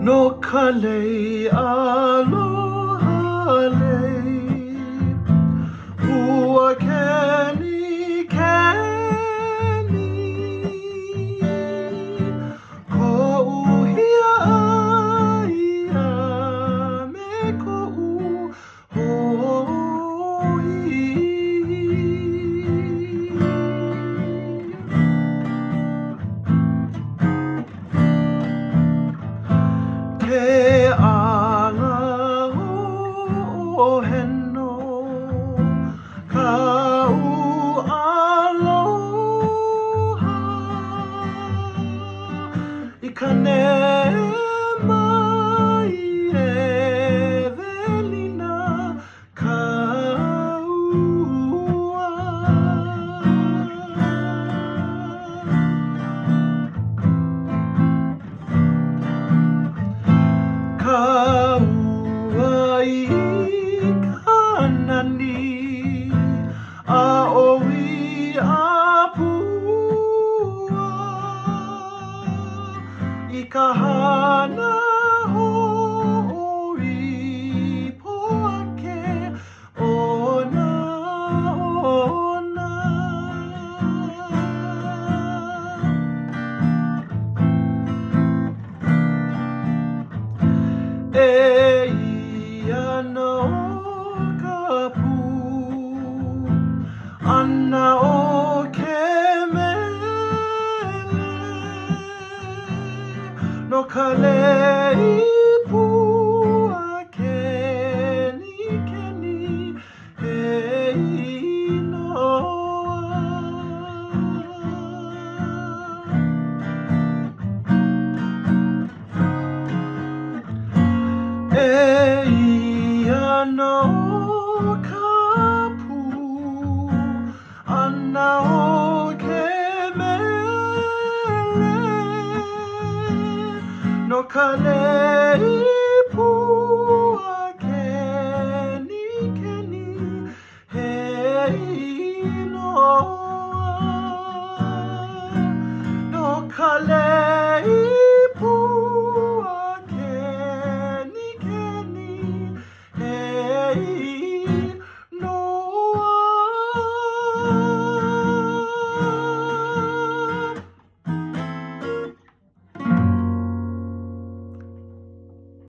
no ka lei aloha lei Pua kenikeni Ko'u hia ia me ko'u hoi Te ala ho'oheno Kau aloha I ka mai e velina kaua Kaua I ka nani a owi a pua I ka hana ho'i poake ona ona E ia no ka pu Ana o ke mele No ka lei pua kenikeni He inoa E ia no ka pu Ana o ke mele No ka lei pu